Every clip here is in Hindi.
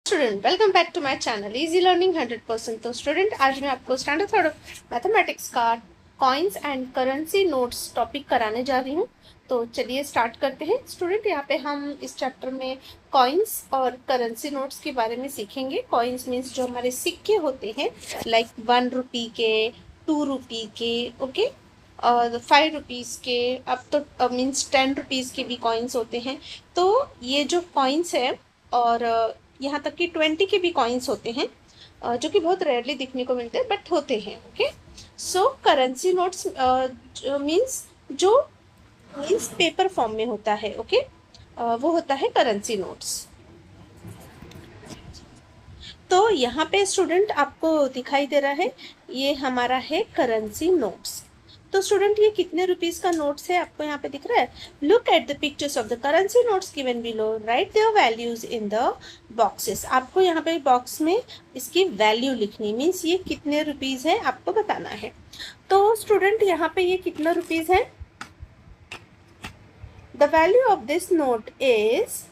Student welcome back to my channel easy learning 100%। तो स्टूडेंट आज मैं आपको स्टैंडर्ड थर्ड मैथमेटिक्स का coins and currency notes topic कराने जा रही हूँ। तो चलिए स्टार्ट करते हैं। स्टूडेंट यहाँ पे हम इस चैप्टर में कॉइन्स और करेंसी नोट्स के बारे में सीखेंगे। कॉइन्स मीन्स जो हमारे सिक्के होते हैं, लाइक 1 रुपी के, 2 रुपी के, ओके, और 5 रुपीज़ के, अब तो मीन्स 10 रुपीज़ के भी कॉइन्स होते हैं। तो ये जो कॉइन्स है और यहाँ तक कि 20 के भी कॉइन्स होते हैं, जो कि बहुत रेयरली दिखने को मिलते हैं बट होते हैं। ओके, सो करेंसी नोट्स मीन्स जो मीन्स पेपर फॉर्म में होता है। ओके, वो होता है करेंसी नोट्स। तो यहाँ पे स्टूडेंट आपको दिखाई दे रहा है, ये हमारा है करेंसी नोट्स। तो स्टूडेंट ये कितने रुपीस का नोट्स है आपको यहाँ पे दिख रहा है। Look at the pictures of the currency notes given below, right there values in the boxes. आपको यहाँ पे बॉक्स में इसकी वैल्यू लिखनी, मीन्स ये कितने रुपीस है आपको बताना है। तो स्टूडेंट यहाँ पे ये कितना रुपीस है। The value of this note is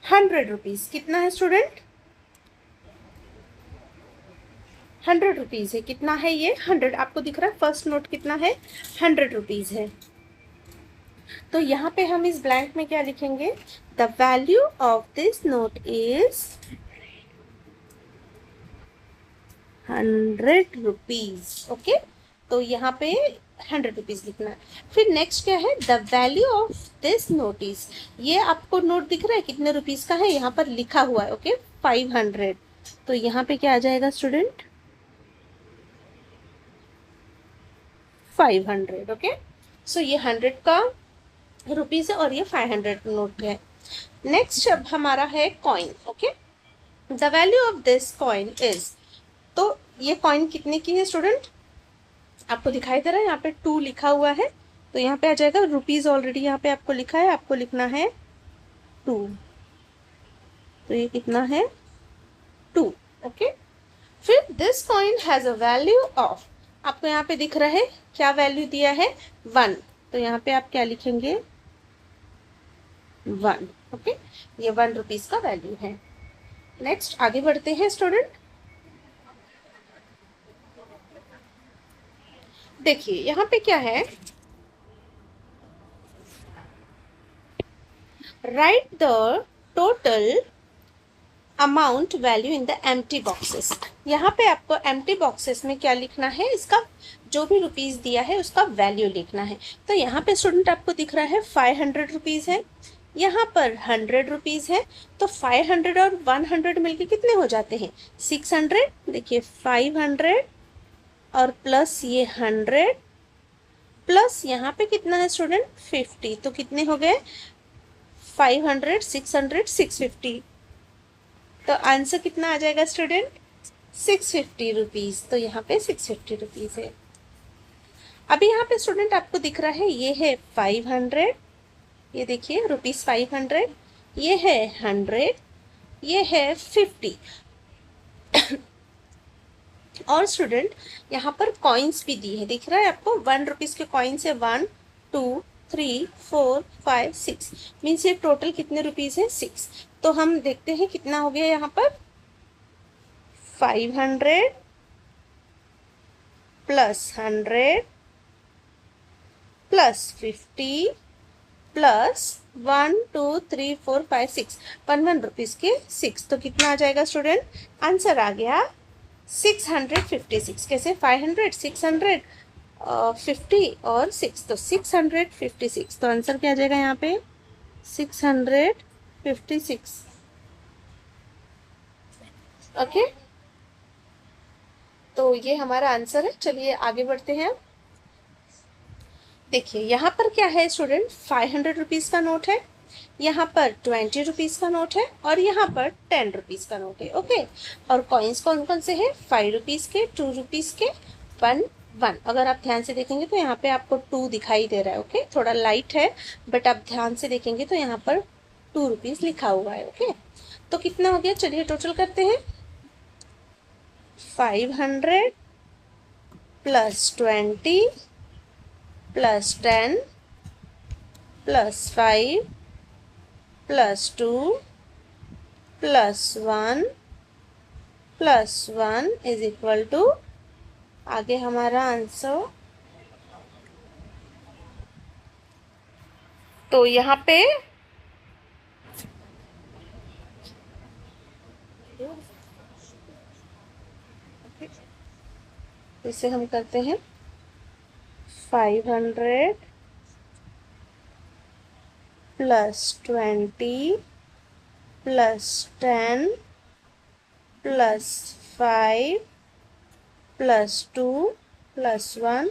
100 rupees. कितना है स्टूडेंट? 100 रुपीज़ है। कितना है ये? 100। आपको दिख रहा है फर्स्ट नोट कितना है? 100 रुपीज़ है। तो यहाँ पे हम इस ब्लैंक में क्या लिखेंगे? The value of this note is 100 rupees. Okay, तो यहाँ पे 100 रुपीज़ लिखना है। फिर नेक्स्ट क्या है? The value of this note is, ये आपको नोट दिख रहा है कितने रुपीज़ का है, यहाँ पर लिखा हुआ है। ओके, 500। तो यहाँ पे क्या आ जाएगा स्टूडेंट? 500। ओके, सो ये 100 का रुपीज़ है और ये 500 नोट है। नेक्स्ट अब हमारा है coin. Okay, the value of this coin is, तो ये कॉइन कितने की है स्टूडेंट? आपको दिखाई दे रहा है यहाँ पे 2 लिखा हुआ है, तो यहाँ पे आ जाएगा रुपीज़। ऑलरेडी यहाँ पे आपको लिखा है, आपको लिखना है 2। तो ये कितना है? 2। ओके, फिर this coin has a value of, आपको यहाँ पे दिख रहा है क्या वैल्यू दिया है? 1। तो यहाँ पे आप क्या लिखेंगे? 1। ओके, ये 1 रुपीज़ का वैल्यू है। नेक्स्ट आगे बढ़ते हैं स्टूडेंट। देखिए यहाँ पे क्या है, right the total amount value in the empty boxes. यहाँ पे आपको एम्प्टी बॉक्सेस में क्या लिखना है? इसका जो भी रुपीज़ दिया है उसका वैल्यू लिखना है। तो यहाँ पे स्टूडेंट आपको दिख रहा है 500 रुपीज़ है, यहाँ पर 100 रुपीज़ है। तो 500 और 100 मिलके कितने हो जाते हैं? 600। देखिए 500 और प्लस ये 100 प्लस यहाँ पे कितना है स्टूडेंट? 50। तो कितने हो गए? 500, 600, 650। तो आंसर कितना आ जाएगा स्टूडेंट? 650 रुपीज़। तो यहाँ पे 650 रुपीज़ है। अभी यहाँ पे स्टूडेंट आपको दिख रहा है ये है 500, ये देखिए रुपीज़ 500, ये है 100, ये है 50। और स्टूडेंट यहाँ पर कॉइन्स भी दी है, दिख रहा है आपको? 1 रुपीज़ के कॉइन्स है 1, 2, 3, 4, 5, 6, मीन्स ये टोटल कितने रुपीज़ है? 6। तो हम देखते हैं कितना हो गया यहाँ पर। 500 प्लस 100 प्लस 50 प्लस 1, 2, 3, 4, 5, 6, 1 रुपीज़ के 6। तो कितना आ जाएगा स्टूडेंट? आंसर आ गया 656। कैसे? 500, 600, 50 और 6, तो 656। तो आंसर क्या आ जाएगा यहाँ पे? 656। ओके, तो ये हमारा आंसर है। चलिए आगे बढ़ते हैं। देखिए यहाँ पर क्या है स्टूडेंट? 500 रुपीज़ का नोट है, यहाँ पर 20 रुपीज़ का नोट है और यहाँ पर 10 रुपीज़ का नोट है। ओके, और कॉइन्स कौन कौन से हैं? 5 रुपीज़ के, 2 रुपीज़ के, 1, 1। अगर आप ध्यान से देखेंगे तो यहाँ पे आपको 2 दिखाई दे रहा है। ओके, थोड़ा लाइट है बट आप ध्यान से देखेंगे तो यहाँ पर 2 रुपीज़ लिखा हुआ है। ओके, तो कितना हो गया? चलिए टोटल करते हैं। 500 plus 20 plus 10 plus 5 plus 2 +1 +1 is equal to, आगे हमारा आंसर, तो यहाँ पे इसे हम करते हैं 500 +20 +10 +5 +2 +1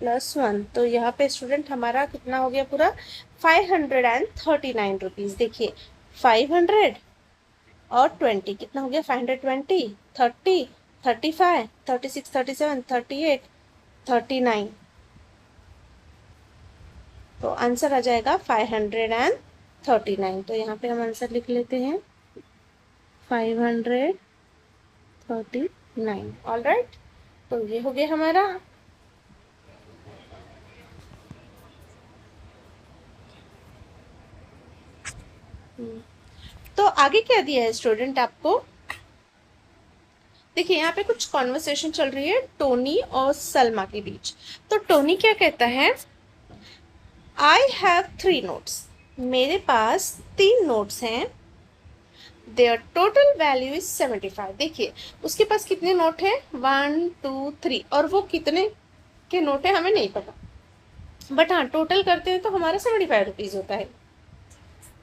+1। तो यहाँ पे स्टूडेंट हमारा कितना हो गया पूरा 539 रुपीज़। देखिए 500 और 20 कितना हो गया 520, 30, 35, 36, 37, 38, 39। तो आंसर आ जाएगा 539। तो यहाँ पे हम आंसर लिख लेते हैं 539। ऑल राइट, तो ये हो गया हमारा। तो आगे क्या दिया है स्टूडेंट आपको, देखिए यहाँ पे कुछ कॉन्वर्सेशन चल रही है टोनी और सलमा के बीच। तो टोनी क्या कहता है, आई हैव 3 नोट्स, मेरे पास 3 नोट्स हैं, देयर टोटल वैल्यू इज 75। देखिए उसके पास कितने नोट हैं, 1 2 3, और वो कितने के नोट है हमें नहीं पता, बट हाँ टोटल करते हैं तो हमारा 75 रुपीज़ होता है।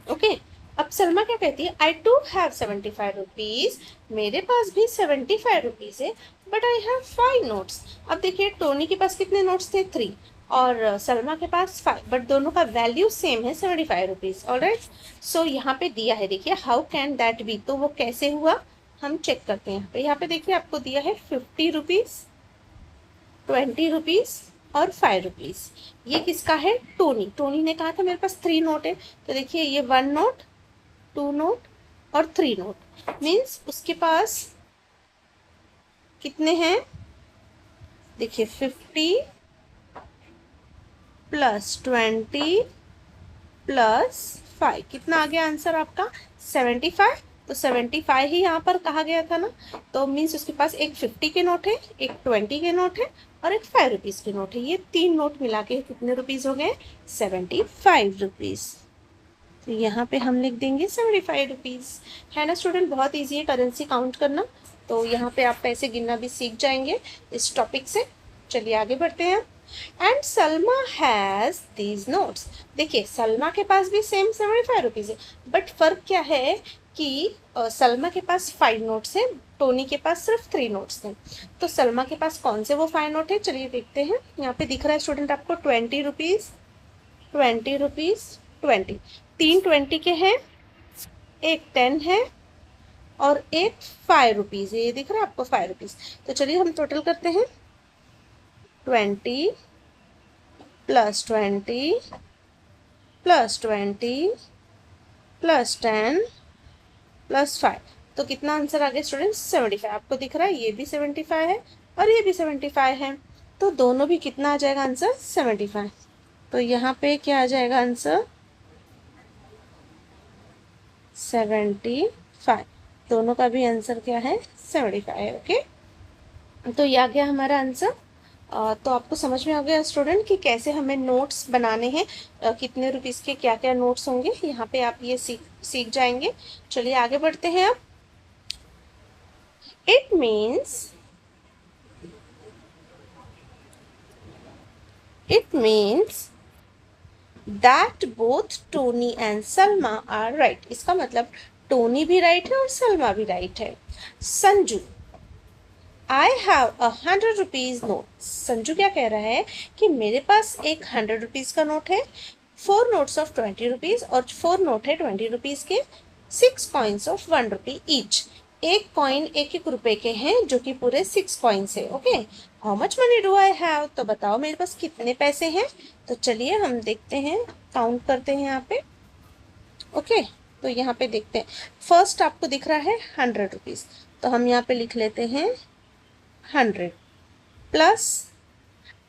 ओके, अब सलमा क्या कहती है, आई टू हैव 75 रुपीज़, मेरे पास भी 75 रुपीज़ है, बट आई हैव 5 नोट्स। अब देखिए टोनी के पास कितने नोट्स थे, 3, और सलमा के पास 5, बट दोनों का वैल्यू सेम है 75 रुपीज़। ऑलराइट, सो यहाँ पे दिया है, देखिए हाउ कैन दैट बी, तो वो कैसे हुआ हम चेक करते हैं। यहाँ पे देखिए आपको दिया है 50 रुपीज़, 20 रुपीज़ और 5 रुपीज़। ये किसका है, टोनी ने कहा था मेरे पास 3 नोट है, तो देखिए ये 1 नोट, 2 नोट और 3 नोट, मीन्स उसके पास कितने हैं, देखिए 50 +20 +5, कितना आ गया आंसर आपका 75। तो 75 ही यहाँ पर कहा गया था ना, तो मीन्स उसके पास एक 50 के नोट है, एक 20 के नोट है और एक 5 रुपीज़ के नोट है। ये 3 नोट मिला के कितने रुपीज़ हो गए, 75 रुपीज़। तो यहाँ पे हम लिख देंगे 75 रुपीज़। है ना स्टूडेंट, बहुत ईजी है करेंसी काउंट करना। तो यहाँ पे आप पैसे गिनना भी सीख जाएंगे इस टॉपिक से। चलिए आगे बढ़ते हैं। And Salma has these notes, देखिए सलमा के पास भी सेम 75 रुपीज़ है, बट फ़र्क क्या है कि सलमा के पास 5 नोट्स हैं, टोनी के पास सिर्फ 3 नोट्स हैं। तो सलमा के पास कौन से वो 5 नोट है, चलिए देखते हैं। यहाँ पे दिख रहा है स्टूडेंट आपको 20 रुपीज़, 20 रुपीज़, 20, 3 20 के हैं, एक 10 है और एक 5 रुपीज़ है। ये दिख रहा है आपको 5 रुपीज़। तो चलिए हम टोटल करते हैं, 20 +20 +20 +10 +5, तो कितना आंसर आ गया स्टूडेंट्स 75। आपको दिख रहा है ये भी 75 है और ये भी 75 है, तो दोनों भी कितना आ जाएगा आंसर 75। तो यहाँ पे क्या आ जाएगा आंसर 75, दोनों का भी आंसर क्या है 75 है। ओके, तो ये आ गया हमारा आंसर। तो आपको समझ में आ गया स्टूडेंट कि कैसे हमें नोट्स बनाने हैं, कितने रुपीज़ के क्या क्या नोट्स होंगे, यहाँ पे आप ये सीख जाएंगे। चलिए आगे बढ़ते हैं अब। It means that both Tony and Salma are right, इसका मतलब टोनी भी राइट है और सलमा भी राइट है। Sanju, I have 100 rupees note, Sanju क्या कह रहा है कि मेरे पास एक 100 रुपीज़ का नोट है, 4 नोट्स ऑफ 20 रुपीज़ और 4 नोट है 20 रुपीज़ के, 6 कॉइन्स ऑफ 1 रुपी ईच, एक कॉइन 1 रुपए के हैं जो कि पूरे 6 कॉइन्स है। Okay, how much money do I have, तो बताओ मेरे पास कितने पैसे हैं। तो चलिए हम देखते हैं, काउंट करते हैं यहाँ पे। ओके, तो यहाँ पे देखते हैं, फर्स्ट आपको दिख रहा है 100 रुपीज़, तो हम यहाँ पे लिख लेते हैं 100 प्लस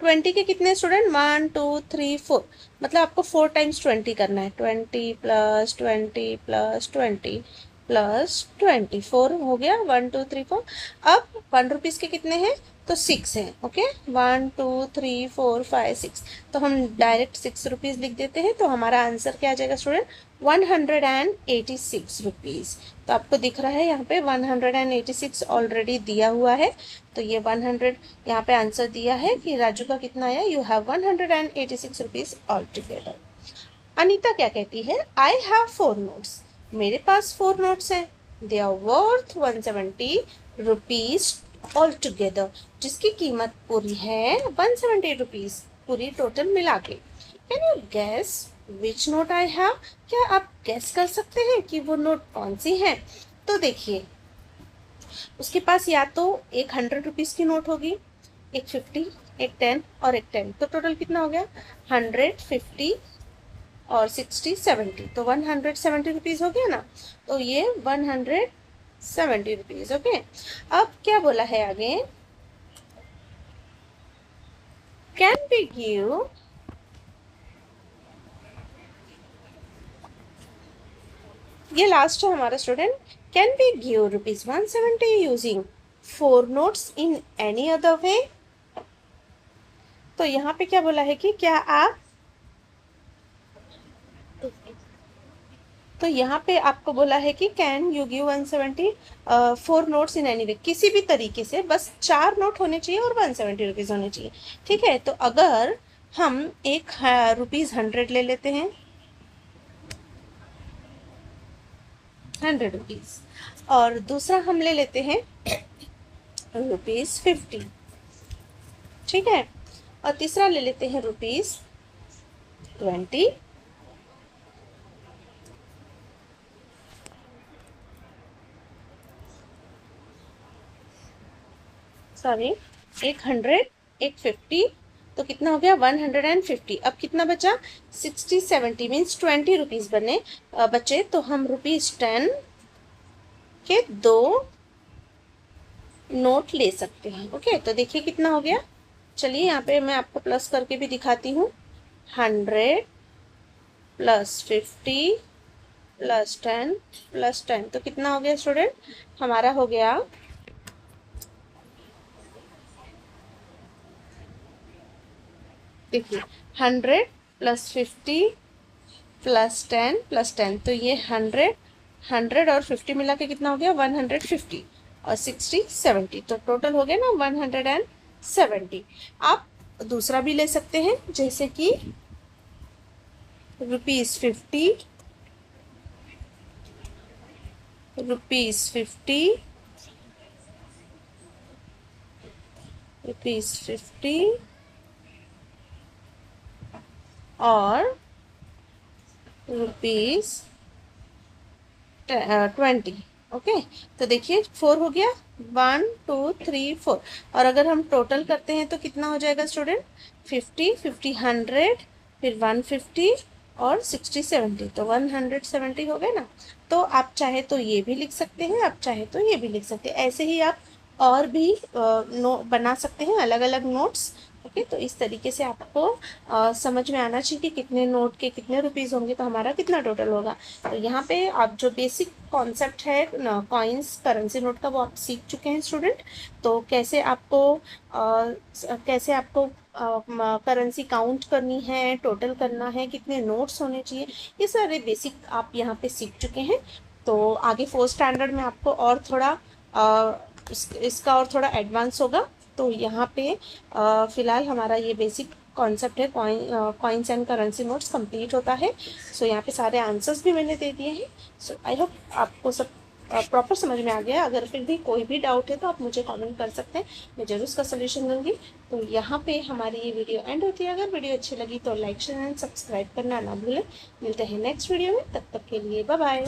20 के कितने स्टूडेंट 1 2 3 4, मतलब आपको 4 टाइम्स 20 करना है, 20 + 20 + 20 प्लस 24 हो गया। 1 2 3 4। अब 1 रुपीज़ के कितने हैं? तो 6 हैं। ओके, 1 2 3 4 5 6। तो हम डायरेक्ट 6 रुपीज़ लिख देते हैं। तो हमारा आंसर क्या आ जाएगा स्टूडेंट? 186 रुपीज़। तो आपको दिख रहा है यहाँ पे 186 ऑलरेडी दिया हुआ है। तो ये 100 यहाँ पे आंसर दिया है कि राजू का कितना आया? You have 186 rupees all together. Anita क्या कहती है? I have 4 notes. मेरे पास 4 नोट्स हैं। They are worth 170 rupees all together, जिसकी कीमत पूरी है 170 रुपीज़, पूरी टोटल मिला के। Can you gas which note I have? क्या आप गैस कर सकते हैं कि वो नोट कौन सी है? तो देखिए, उसके पास या तो एक 100 रुपीज़ की नोट होगी, एक 50, एक 10 और एक 10। तो टोटल कितना हो गया? 100, 50 और 60, 70। तो 170 रुपीज़ हो गया ना। तो ये 170 रुपीज़। ओके, अब क्या बोला है आगे? कैन बी गिव ये लास्ट है हमारा student. Can be give rupees 170 using 4 notes in any other way? तो यहाँ पे क्या बोला है कि क्या आप, तो यहाँ पे आपको बोला है कि can you give 170 4 notes in any way, किसी भी तरीके से, बस 4 नोट होने चाहिए और 170 रुपीज़ होने चाहिए। ठीक है, तो अगर हम एक रुपीज़ 100 ले लेते हैं, 100 रुपीज़, और दूसरा हम ले लेते हैं रुपीज़ 50। ठीक है, और तीसरा ले लेते हैं रुपीज़ 20। सॉरी, एक 100, एक 50, तो कितना हो गया? 150। अब कितना बचा? 60, 70 मीन्स 20 रुपीज़ बचे। तो हम ₹10 के 2 नोट ले सकते हैं। ओके, तो देखिए कितना हो गया। चलिए यहाँ पे मैं आपको प्लस करके भी दिखाती हूँ। 100 प्लस 50 प्लस 10 प्लस 10, तो कितना हो गया स्टूडेंट? हमारा हो गया, देखिए, 100 प्लस 50 प्लस 10 प्लस 10, तो ये 100 और 50 मिला के कितना हो गया? 150 और 60, 70, तो टोटल हो गया ना 170। आप दूसरा भी ले सकते हैं, जैसे कि ₹50, ₹50, ₹50 और ₹20। ओके, तो देखिए 4 हो गया, 1 2 3 4। और अगर हम टोटल करते हैं तो कितना हो जाएगा स्टूडेंट? 50, 50, 100, फिर 150 और 60, 70, तो 170 हो गए ना। तो आप चाहे तो ये भी लिख सकते हैं, आप चाहे तो ये भी लिख सकते हैं। ऐसे ही आप और भी बना सकते हैं अलग अलग नोट्स। ओके, तो इस तरीके से आपको समझ में आना चाहिए कि कितने नोट के कितने रुपीज़ होंगे, तो हमारा कितना टोटल होगा। तो यहाँ पे आप जो बेसिक कॉन्सेप्ट है कॉइन्स, करेंसी नोट का, वो आप सीख चुके हैं स्टूडेंट। तो कैसे आपको करेंसी काउंट करनी है, टोटल करना है, कितने नोट्स होने चाहिए, ये सारे बेसिक आप यहाँ पे सीख चुके हैं। तो आगे 4th स्टैंडर्ड में आपको और थोड़ा इसका और थोड़ा एडवांस होगा। तो यहाँ पे फ़िलहाल हमारा ये बेसिक कॉन्सेप्ट है coins and currency notes complete होता है। सो यहाँ पे सारे आंसर्स भी मैंने दे दिए हैं। सो आई होप आपको सब प्रॉपर समझ में आ गया। अगर फिर भी कोई भी डाउट है तो आप मुझे कमेंट कर सकते हैं, मैं ज़रूर उसका सोल्यूशन दूँगी। तो यहाँ पे हमारी ये वीडियो एंड होती है। अगर वीडियो अच्छी लगी तो लाइक शेयर एंड सब्सक्राइब करना ना भूलें। मिलते हैं नेक्स्ट वीडियो में, तब तक के लिए बाय बाय।